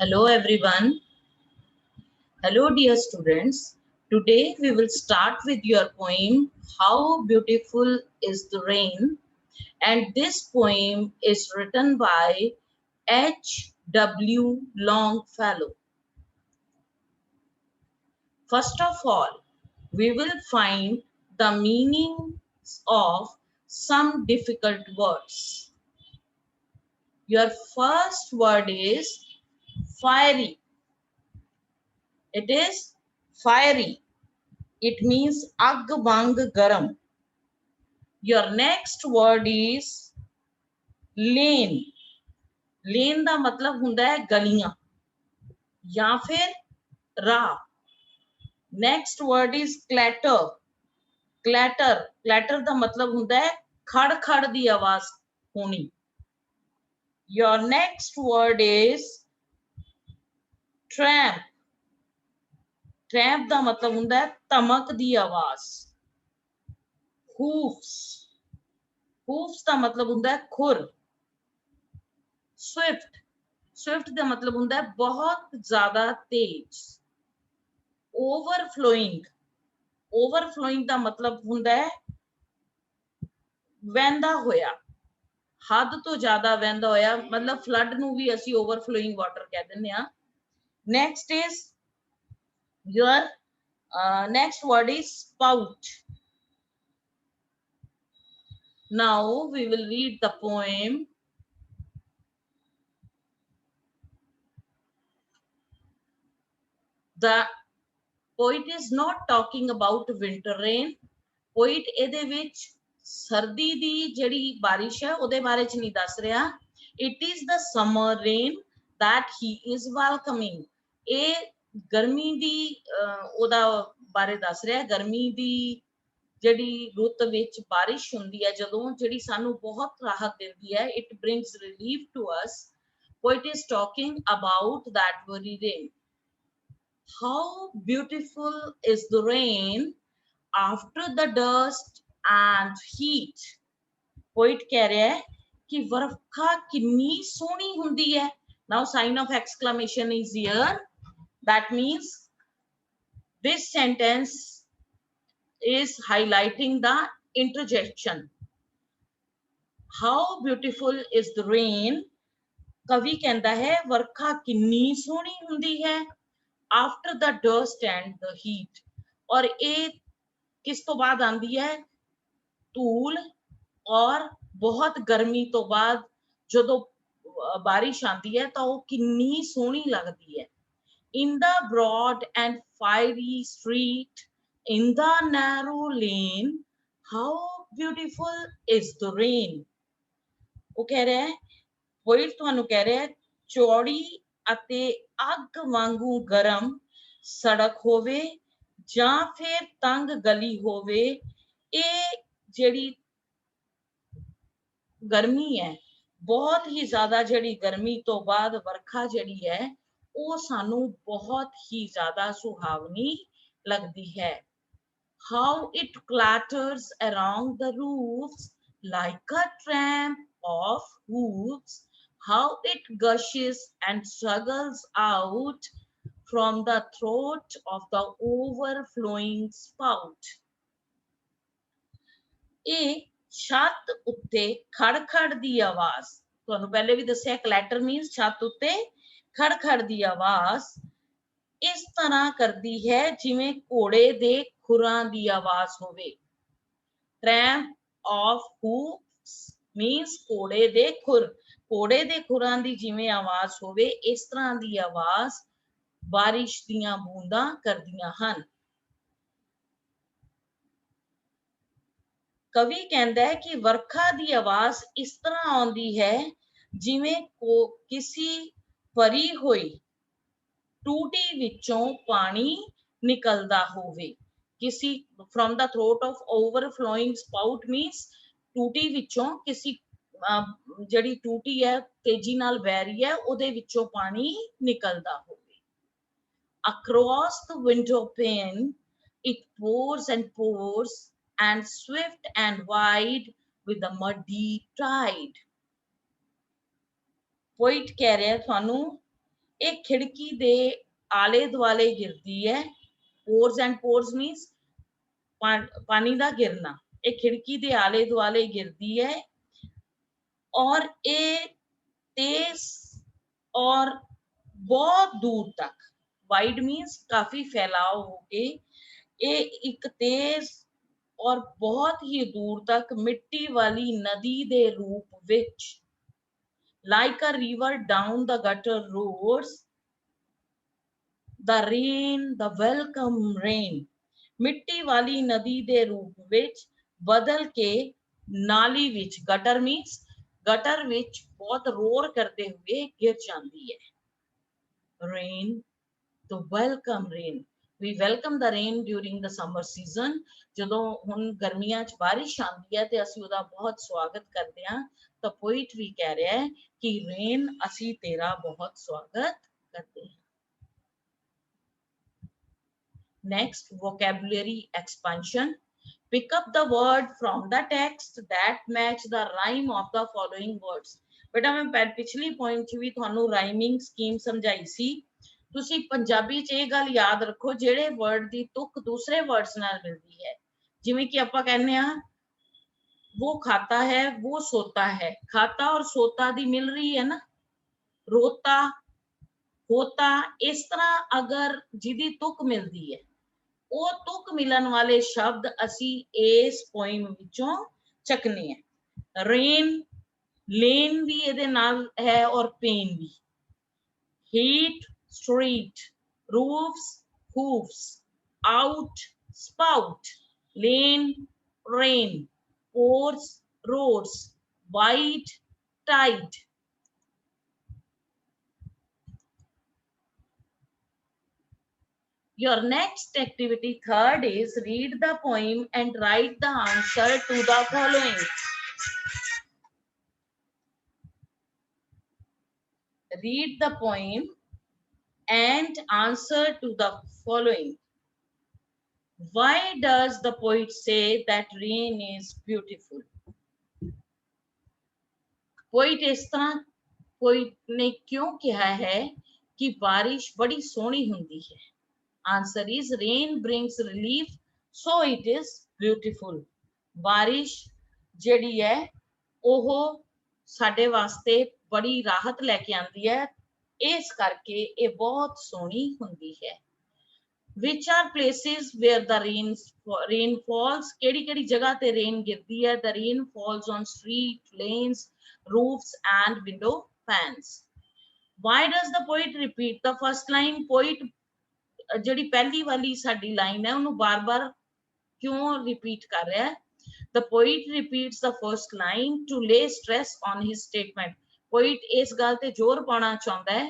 Hello everyone. Hello dear students. Today we will start with your poem How Beautiful is the Rain, and this poem is written by H. W. Longfellow. First of all, we will find the meanings of some difficult words. Your first word is fiery. It is fiery. It means ag bang garam. Your next word is lane. Lane ਦਾ ਮਤਲਬ ਹੁੰਦਾ ਹੈ ਗਲੀਆਂ ਜਾਂ ਫਿਰ ਰਾਹ. Next word is clatter. Clatter. Clatter ਦਾ ਮਤਲਬ ਹੁੰਦਾ ਹੈ ਖੜ ਖੜ ਦੀ ਆਵਾਜ਼ ਹੋਣੀ. Your next word is tramp. Tramp ਦਾ ਮਤਲਬ ਹੁੰਦਾ ਹੈ ਧਮਕ ਦੀ ਆਵਾਜ਼. Hoofs. Hoofs ਦਾ ਮਤਲਬ ਹੁੰਦਾ ਹੈ ਖੁਰ. Swift. Swift ਦਾ ਮਤਲਬ ਹੁੰਦਾ ਹੈ ਬਹੁਤ ਜ਼ਿਆਦਾ ਤੇਜ਼. Overflowing. Overflowing ਦਾ ਮਤਲਬ ਹੁੰਦਾ ਹੈ ਵਹਿੰਦਾ ਹੋਇਆ. ਹੱਦ ਤੋਂ ਜ਼ਿਆਦਾ ਵਹਿੰਦਾ ਹੋਇਆ, ਮਤਲਬ ਫਲੱਡ ਨੂੰ ਵੀ ਅਸੀਂ overflowing water ਕਹਿ ਦਿੰਦੇ ਹਾਂ. Next is your next word is spout. Now we will read the poem. The poet is not talking about winter rain. Poet ਇਹਦੇ ਵਿੱਚ ਸਰਦੀ ਦੀ ਜਿਹੜੀ ਬਾਰਿਸ਼ ਹੈ ਉਹਦੇ ਬਾਰੇ ਚ ਨਹੀਂ ਦੱਸ ਰਿਹਾ. It is the summer rain that he is welcoming. ਇਹ ਗਰਮੀ ਦੀ ਉਹਦਾ ਬਾਰੇ ਦੱਸ ਰਿਹਾ. ਗਰਮੀ ਦੀ ਜਿਹੜੀ ਰੁੱਤ ਵਿੱਚ ਬਾਰਿਸ਼ ਹੁੰਦੀ ਹੈ ਜਦੋਂ, ਜਿਹੜੀ ਸਾਨੂੰ ਬਹੁਤ ਰਾਹਤ ਦਿੰਦੀ ਹੈ. It brings relief to us. Poet is talking about that very rain. How beautiful is the rain after the dust and heat. Poet ਕਹਿ ਰਿਹਾ ਹੈ ਕਿ ਵਰਖਾ ਕਿੰਨੀ ਸੋਹਣੀ ਹੁੰਦੀ ਹੈ. Now sign of exclamation is here. That means this sentence is highlighting the interjection. How beautiful is the rain. ਕਵੀ ਕਹਿੰਦਾ ਹੈ ਵਰਖਾ ਕਿੰਨੀ ਸੋਹਣੀ ਹੁੰਦੀ ਹੈ after the dust and the heat. ਔਰ ਇਹ ਕਿਸ ਤੋਂ ਬਾਅਦ ਆਂਦੀ ਹੈ? ਧੂਲ ਔਰ ਬਹੁਤ ਗਰਮੀ ਤੋਂ ਬਾਅਦ ਜਦੋਂ ਬਾਰਿਸ਼ ਆਂਦੀ ਹੈ ਤਾਂ ਉਹ ਕਿੰਨੀ ਸੋਹਣੀ ਲੱਗਦੀ ਹੈ. In the broad and fiery street, in the narrow lane, how beautiful is the rain. ਉਹ ਕਹਿ ਰਿਹਾ ਹੈ, poet ਤੁਹਾਨੂੰ ਕਹਿ ਰਿਹਾ ਹੈ, ਚੌੜੀ ਅਤੇ ਅੱਗ ਵਾਂਗੂ ਗਰਮ ਸੜਕ ਹੋਵੇ ਜਾਂ ਫਿਰ ਤੰਗ ਗਲੀ ਹੋਵੇ, ਇਹ ਜਿਹੜੀ ਗਰਮੀ ਹੈ, ਬਹੁਤ ਹੀ ਜ਼ਿਆਦਾ ਜਿਹੜੀ ਗਰਮੀ ਤੋਂ ਬਾਅਦ ਵਰਖਾ ਜਿਹੜੀ ਹੈ ਉਹ ਸਾਨੂੰ ਬਹੁਤ ਹੀ ਜ਼ਿਆਦਾ ਸੁਹਾਵਣੀ ਲੱਗਦੀ ਹੈ. How it clatters along the roofs like a tramp of hooves. How it gushes and struggles out from the throat of the overflowing spout. ਇਹ ਛੱਤ ਉੱਤੇ ਖੜ-ਖੜ ਦੀ ਆਵਾਜ਼, ਤੁਹਾਨੂੰ ਪਹਿਲੇ ਵੀ ਦੱਸਿਆ ਕਲੈਟਰ ਮੀਨਸ ਛੱਤ ਉੱਤੇ ਖੜ-ਖੜ ਦੀ ਆਵਾਜ਼ ਇਸ ਤਰ੍ਹਾਂ ਕਰਦੀ ਹੈ ਜਿਵੇਂ ਘੋੜੇ ਦੇ ਖੁਰਾਂ ਦੀ ਆਵਾਜ਼ ਹੋਵੇ. Tramp of hoofs means ਘੋੜੇ ਦੇ ਖੁਰ. ਘੋੜੇ ਦੇ ਖੁਰਾਂ ਦੀ ਜਿਵੇਂ ਆਵਾਜ਼ ਹੋਵੇ, ਇਸ ਤਰ੍ਹਾਂ ਦੀ ਆਵਾਜ਼ ਬਾਰਿਸ਼ ਦੀਆਂ ਬੂੰਦਾਂ ਕਰਦੀਆਂ ਹਨ. ਕਵੀ ਕਹਿੰਦਾ ਹੈ ਕਿ ਵਰਖਾ ਦੀ ਆਵਾਜ਼ ਇਸ ਤਰ੍ਹਾਂ ਆਉਂਦੀ ਹੈ ਜਿਵੇਂ ਕਿਸੇ ਭਰੀ ਹੋਈ ਟੂਟੀ ਵਿੱਚੋਂ ਪਾਣੀ ਨਿਕਲਦਾ ਹੋਵੇ. ਕਿਸੇ from the throat of overflowing spout means ਟੂਟੀ ਵਿੱਚੋਂ ਕਿਸੇ ਜਿਹੜੀ ਟੂਟੀ ਹੈ ਤੇਜ਼ੀ ਨਾਲ ਵਹਿ ਰਹੀ ਹੈ ਉਹਦੇ ਵਿੱਚੋਂ ਪਾਣੀ ਨਿਕਲਦਾ ਹੋਵੇ. Across the window pane it pours and pours and swift and wide with the muddy tide. Poet ਕਹਿ ਰਿਹਾ ਤੁਹਾਨੂੰ एक खिड़की दे आले दुआले गिरदी है। पोर्स एंड पोर्स मीन्स पानी दा गिरना। एक खिड़की दे आले दुआले गिरदी है और ये तेज और बहुत दूर तक, वाइड मीन्स काफी फैलाव होके, ये एक तेज और बहुत ही दूर तक मिट्टी वाली नदी दे रूप विच, like a river down the gutter roads, the rain, the welcome rain, मिट्टी वाली नदी दे रूप विच बदल के नाली विच, गटर मीन्स गटर विच बहुत रोर करते हुए गिर जाती है। Rain, the welcome rain, we welcome the rain during the summer season। ਜਦੋਂ ਹੁਣ ਗਰਮੀਆਂ 'ਚ ਬਾਰਿਸ਼ ਆਉਂਦੀ ਹੈ ਤੇ ਅਸੀਂ ਉਹਦਾ ਬਹੁਤ ਸਵਾਗਤ ਕਰਦੇ ਹਾਂ। ਤਾਂ ਪੋਇਟ ਵੀ ਕਹਿ ਰਿਹਾ ਹੈ ਕਿ ਰੇਨ ਅਸੀਂ ਤੇਰਾ ਬਹੁਤ ਸਵਾਗਤ ਕਰਦੇ ਹਾਂ। Next, vocabulary expansion. Pick up the word from the text that match the rhyme of the following words। बेटा मैं पिछली पॉइंट 'ਚ ਵੀ ਤੁਹਾਨੂੰ ਰਾਈਮਿੰਗ ਸਕੀਮ ਸਮਝਾਈ ਸੀ। ਤੁਸੀਂ ਪੰਜਾਬੀ 'ਚ ਇਹ ਗੱਲ ਯਾਦ ਰੱਖੋ, ਜਿਹੜੇ ਵਰਡ ਦੀ ਤੁਕ ਦੂਸਰੇ ਵਰਡਸ ਨਾਲ ਮਿਲਦੀ ਹੈ, ਜਿਵੇਂ ਕਿ ਆਪਾਂ ਕਹਿੰਦੇ ਆ वो खाता है, वो सोता है, खाता और सोता दी मिल रही है ना, रोता, होता, इस तरह अगर जिदी तुक मिलती है, ਉਹ ਤੁਕ ਮਿਲਣ ਵਾਲੇ ਸ਼ਬਦ ਅਸੀਂ ਇਸ ਪੋਇਮ ਵਿੱਚੋਂ ਚੱਕਨੇ ਹੈ। ਰੇਨ, ਲੇਨ ਵੀ ਇਹਦੇ ਨਾਲ ਹੈ ਔਰ ਪੇਨ ਵੀ। Heat, street, roofs, hoofs, out, spout, lane, rain, pores, roads, white, tide। Your next activity, third, is read the poem and write the answer to the following। Read the poem and answer to the following। Why does the poet say that rain is beautiful? Poet इस तरह poet ने क्यों कहा है कि बारिश बड़ी सोहनी हुंदी है? Answer is rain brings relief, so it is beautiful। बारिश ਜਿਹੜੀ ਹੈ ਉਹ ਸਾਡੇ ਵਾਸਤੇ ਬੜੀ ਰਾਹਤ ਲੈ ਕੇ ਆਉਂਦੀ ਹੈ, ਇਸ ਕਰਕੇ ਇਹ ਬਹੁਤ ਸੋਹਣੀ ਹੁੰਦੀ ਹੈ। Which are places where the rain falls? ਕਿਹੜੀ ਕਿਹੜੀ ਜਗ੍ਹਾ ਤੇ ਰੇਨ ਗਿਰਦੀ ਹੈ? The rain falls on street, lanes, roofs and window fans। Why does the poet repeat the first line? Poet ਜਿਹੜੀ ਪਹਿਲੀ ਵਾਲੀ ਸਾਡੀ ਲਾਈਨ ਹੈ ਉਹਨੂੰ ਬਾਰ-ਬਾਰ ਕਿਉਂ ਰਿਪੀਟ ਕਰ ਰਿਹਾ ਹੈ? The poet repeats the first line to lay stress on his statement। poet ਇਸ ਗੱਲ ਤੇ ਜ਼ੋਰ ਪਾਉਣਾ ਚਾਹੁੰਦਾ ਹੈ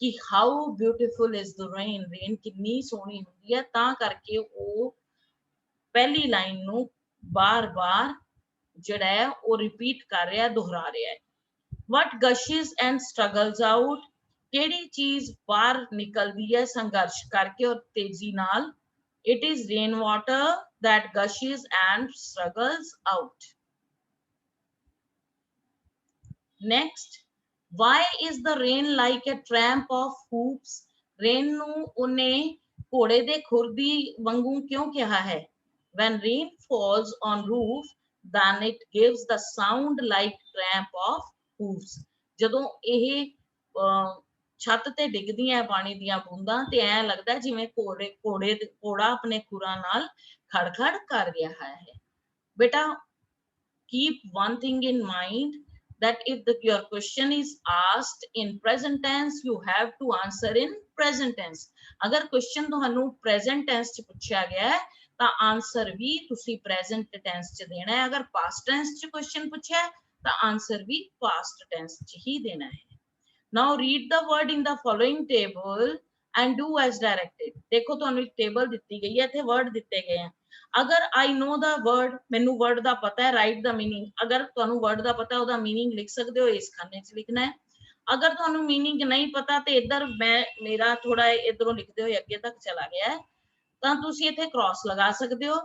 ਕਿ how beautiful is the rain, rain ਕਿੰਨੀ ਸੋਹਣੀ ਹੁੰਦੀ ਹੈ, ਤਾਂ ਕਰਕੇ ਉਹ ਪਹਿਲੀ ਲਾਈਨ ਨੂੰ ਬਾਰ-ਬਾਰ ਜਿਹੜਾ ਹੈ ਉਹ ਰਿਪੀਟ ਕਰ ਰਿਹਾ, ਦੁਹਰਾ ਰਿਹਾ ਹੈ। What gushes and struggles out? ਕਿਹੜੀ ਚੀਜ਼ ਬਾਹਰ ਨਿਕਲਦੀ ਹੈ ਸੰਘਰਸ਼ ਕਰਕੇ ਔਰ ਤੇਜ਼ੀ ਨਾਲ? It is rainwater that gushes and struggles out। Next, why is the rain like a tramp of hoops? Rain ਨੂੰ ਉਹਨੇ ਘੋੜੇ ਦੇ ਖੁਰਦੀ ਵਾਂਗੂ ਕਿਉਂ ਕਿਹਾ ਹੈ? When rain falls on roof, then it gives the sound like tramp of hoops। ਜਦੋਂ ਇਹ ਛੱਤ ਤੇ ਡਿੱਗਦੀਆਂ ਪਾਣੀ ਦੀਆਂ ਬੂੰਦਾਂ ਤੇ ਐਂ ਲੱਗਦਾ ਜਿਵੇਂ ਘੋੜਾ ਆਪਣੇ ਖੁਰਾਂ ਨਾਲ ਖੜ-ਖੜ ਕਰ ਰਿਹਾ ਹੈ। ਬੇਟਾ keep one thing in mind, that if your question is asked in present tense, you have to answer in present tense। ਅਗਰ question ਤੁਹਾਨੂੰ present tense ਚ ਪੁੱਛਿਆ ਗਿਆ ਹੈ ਤਾਂ answer ਵੀ ਤੁਸੀਂ present tense ਚ ਦੇਣਾ ਹੈ। ਅਗਰ past tense ਚ question ਪੁੱਛਿਆ ਹੈ ਤਾਂ answer ਵੀ past tense ਚ ਹੀ ਦੇਣਾ ਹੈ। Now read the word in the following table and do as directed। देखो ਤੁਹਾਨੂੰ ਇੱਕ ਟੇਬਲ ਦਿੱਤੀ ਗਈ ਹੈ, ਇੱਥੇ word ਦਿੱਤੇ ਗਏ ਆ। ਅਗਰ I know the word, ਮੈਨੂੰ word ਦਾ ਪਤਾ ਹੈ, write the meaning। ਅਗਰ ਤੁਹਾਨੂੰ word ਦਾ ਪਤਾ ਉਹਦਾ meaning ਲਿਖ ਸਕਦੇ ਹੋ, ਇਸ ਖਾਨੇ 'ਚ ਲਿਖਣਾ ਹੈ। ਅਗਰ ਤੁਹਾਨੂੰ meaning ਨਹੀਂ ਪਤਾ ਤੇ ਇੱਧਰ ਮੇਰਾ ਥੋੜਾ ਇੱਧਰੋਂ ਲਿਖਦੇ ਹੋਏ ਅੱਗੇ ਤੱਕ ਚਲਾ ਗਿਆ ਹੈ ਤਾਂ ਤੁਸੀਂ ਇੱਥੇ cross ਲਗਾ ਸਕਦੇ ਹੋ।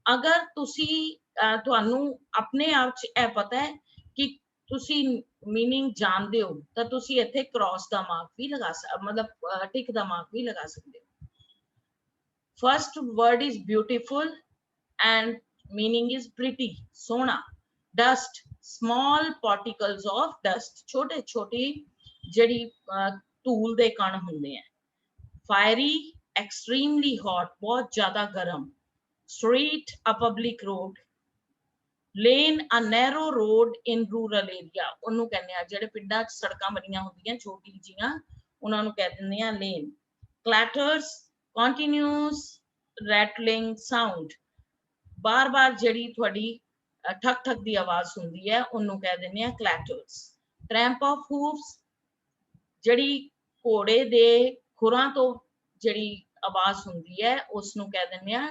ਅਗਰ ਤੁਸੀਂ ਤੁਹਾਨੂੰ ਆਪਣੇ ਆਪ 'ਚ ਇਹ ਪਤਾ ਹੈ ਕਿ ਤੁਸੀਂ मीनिंग ਜਾਣਦੇ ਹੋ ਤਾਂ ਤੁਸੀਂ ਇੱਥੇ क्रॉस ਦਾ ਮਾਰਕ ਵੀ ਲਗਾ मतलब टिक ਦਾ ਮਾਰਕ ਵੀ ਲਗਾ ਸਕਦੇ ਹੋ। First word is beautiful and meaning is pretty, sona. Dust, small particles of dust, छोटे छोटे जड़ी धूल दे कण हुंदे हैं। Fiery, extremely hot, बहुत ज्यादा गर्म। Street, a public road। Lane, a narrow road in rural area, ਉਹਨੂੰ ਕਹਿੰਦੇ ਆ ਜਿਹੜੇ ਪਿੰਡਾਂ 'ਚ ਸੜਕਾਂ ਬਣੀਆਂ ਹੁੰਦੀਆਂ ਛੋਟੀ ਜੀਆਂ ਉਹਨਾਂ ਨੂੰ ਕਹਿ ਦਿੰਦੇ ਆ lane। Clatters, continuous rattling sound, बार बार जड़ी थोड़ी ठक ठक दी आवाज हुंदी है उन्होंने कह देने हैं clatters। Tramp of hooves, जड़ी घोड़े दे खुरां तो जड़ी आवाज हुंदी है उसनु कह देने हैं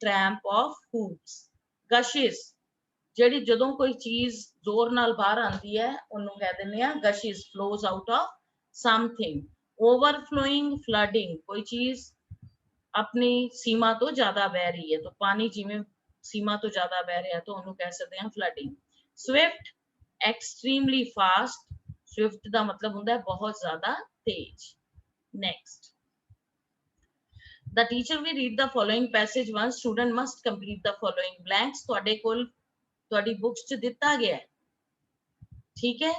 tramp of hooves। Gushes, जड़ी जदों कोई चीज जोर नाल बाहर आंदी है उन्होंने कह देने हैं gushes, flows out of something। Overflowing, flooding, कोई चीज अपनी सीमा तो ज्यादा बह रही है तो पानी जिमें सीमा तो ज्यादा बह रहा है तो उन्होंने कह सकते हैं flooding. Swift, extremely fast, swift का मतलब होता है बहुत ज्यादा तेज। Next, the teacher will read the following passage once, student must complete the following blanks. ਤੁਹਾਡੇ ਕੋਲ ਤੁਹਾਡੀ बुक्स ਚ ਦਿੱਤਾ ਗਿਆ है, ठीक है।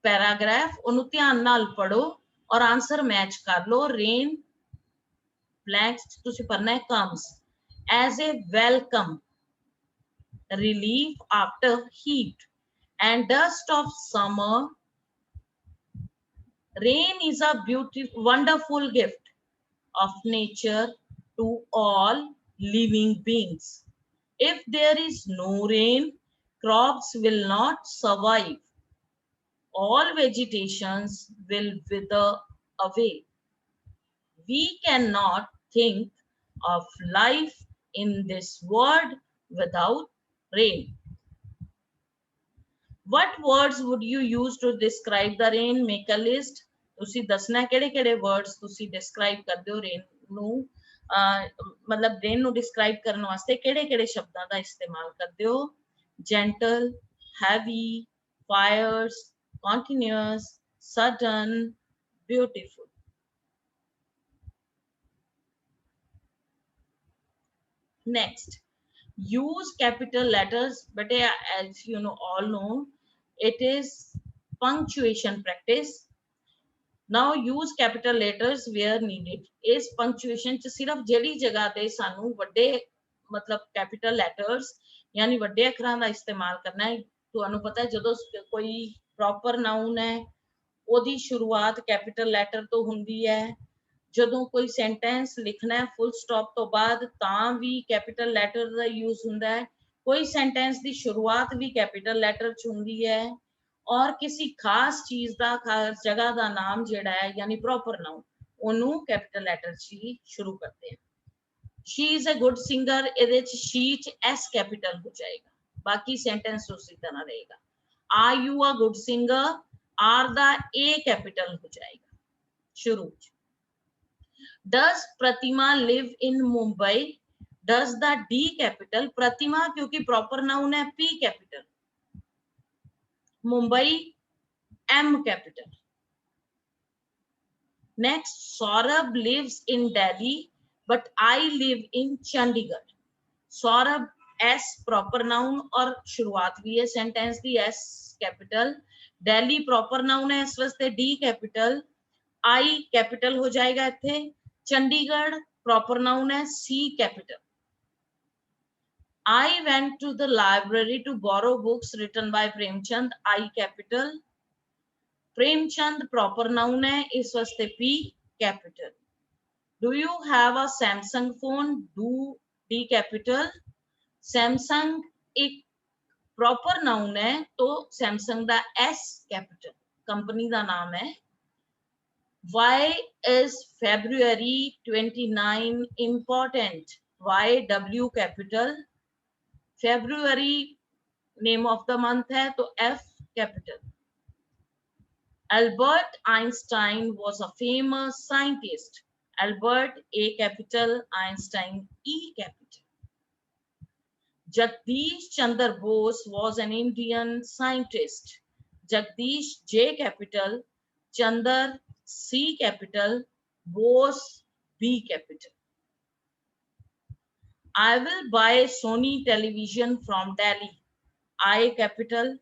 पैराग्राफ ਉਹਨੂੰ ਧਿਆਨ ਨਾਲ ਪੜੋ और आंसर मैच कर लो। रेन blanks ਤੁਸੀਂ ਪੜਨਾ ਹੈ comes as a welcome relief after heat and dust of summer। Rain is a beautiful wonderful gift of nature to all living beings। If there is no rain, crops will not survive, all vegetations will wither away। We cannot think of life in this world without rain। What words would you use to describe the rain? Make a list। ਤੁਸੀਂ ਦੱਸਣਾ ਕਿਹੜੇ ਕਿਹੜੇ words ਤੁਸੀਂ describe ਕਰਦੇ ਹੋ rain ਨੂੰ मतलब rain ਨੂੰ describe ਕਰਨ ਵਾਸਤੇ ਕਿਹੜੇ ਕਿਹੜੇ ਸ਼ਬਦਾਂ ਦਾ ਇਸਤੇਮਾਲ ਕਰਦੇ ਹੋ। gentle, heavy, fires, continuous, sudden, beautiful। Next, use capital letters, but as you know all know it is punctuation practice। now use capital letters where needed। is punctuation च सिर्फ जेडी जगह ते सानू वड्डे मतलब capital letters यानी वड्डे अखरां दा इस्तेमाल करना है। तुहानू पता है जदों कोई proper noun है ओदी शुरुआत capital letter तो हुंदी है। ਜਦੋਂ ਕੋਈ ਸੈਂਟੈਂਸ ਲਿਖਣਾ ਹੈ ਫੁੱਲ ਸਟਾਪ ਤੋਂ ਬਾਅਦ ਤਾਂ ਵੀ ਕੈਪੀਟਲ ਲੈਟਰ ਦਾ ਯੂਜ਼ ਹੁੰਦਾ ਹੈ। ਕੋਈ ਸੈਂਟੈਂਸ ਦੀ ਸ਼ੁਰੂਆਤ ਵੀ ਕੈਪੀਟਲ ਲੈਟਰ ਚ ਹੁੰਦੀ ਹੈ ਔਰ ਕਿਸੇ ਖਾਸ ਚੀਜ਼ ਦਾ ਖਾਸ ਜਗ੍ਹਾ ਦਾ ਨਾਮ ਜਿਹੜਾ ਹੈ ਯਾਨੀ ਪ੍ਰੋਪਰ ਨਾਉਨ ਉਹਨੂੰ ਕੈਪੀਟਲ ਲੈਟਰ ਚ ਹੀ ਸ਼ੁਰੂ ਕਰਦੇ ਹਾਂ। she is a good singer, ਇਹਦੇ ਚ she ਚ s ਕੈਪੀਟਲ ਹੋ ਜਾਏਗਾ, ਬਾਕੀ ਸੈਂਟੈਂਸ ਉਸੇ ਤਰ੍ਹਾਂ ਰਹੇਗਾ। are you a good singer, r the a capital ਹੋ ਜਾਏਗਾ ਸ਼ੁਰੂ ਚ। does Pratima live in Mumbai, does the d capital, Pratima क्योंकि proper noun है p capital, Mumbai m capital। next, Saurabh lives in Delhi but I live in Chandigarh। Saurabh s proper noun और शुरुआत भी है sentence की s capital, Delhi proper noun है इस वास्ते d capital, I capital हो जाएगा इत्थे, चंडीगढ़ proper noun है C capital। I went to the library to borrow books written by Premchand, I capital। Premchand proper noun है इस वास्ते P capital। Do you have a Samsung phone, do D capital। Samsung एक proper noun है तो Samsung दा S capital, company दा नाम है। Why is February 29 important, Y W capital। February name of the month है तो F capital। Albert Einstein was a famous scientist, Albert A capital, Einstein E capital। Jagdish Chandra Bose was an Indian scientist, Jagdish J capital, Chandar C capital, Bose B capital. I will buy Sony television from Delhi. I capital,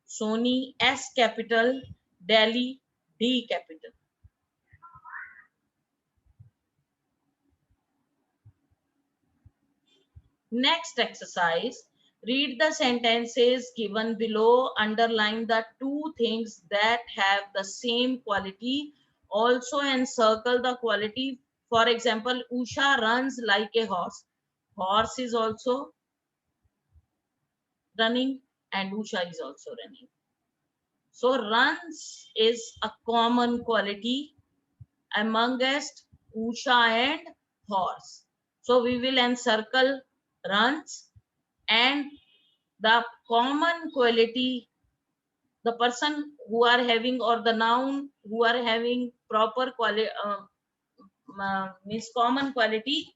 Sony S capital, Delhi D capital. Next exercise, read the sentences given below, underline the two things that have the same quality, also encircle the quality. For example, Usha runs like a horse. Horse is also running and Usha is also running. So runs is a common quality amongst Usha and horse. So we will encircle runs, and the common quality, the person who are having, or the noun who are having proper quality, means common quality,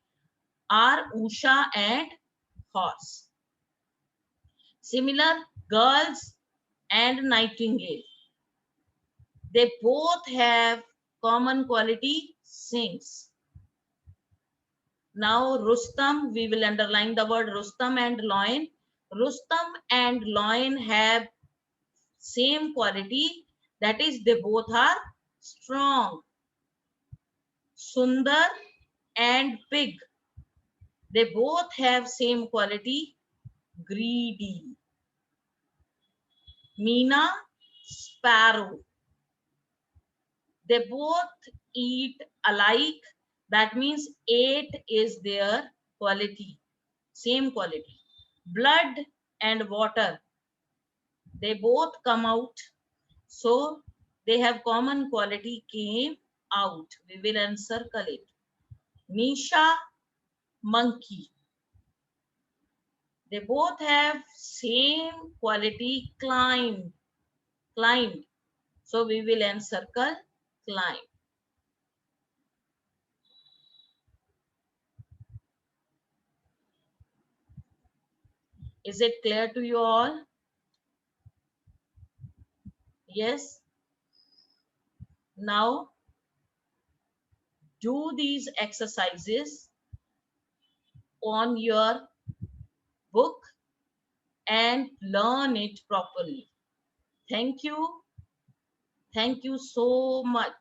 are Usha and horse. Similar, girls and nightingale, they both have common quality, sings. Now Rustam, we will underline the word Rustam and Loin. Rustam and Loin have same quality, that is they both are strong. Sundar and pig, they both have same quality, greedy. Meena, sparrow, they both eat alike, that means 8 is their quality, same quality. Blood and water, they both come out, so they have common quality, came out. We will encircle it. Nisha, monkey, they both have same quality, climbed. So we will encircle climb. Is it clear to you all? Yes. Now do these exercises on your book and learn it properly. Thank you. Thank you so much.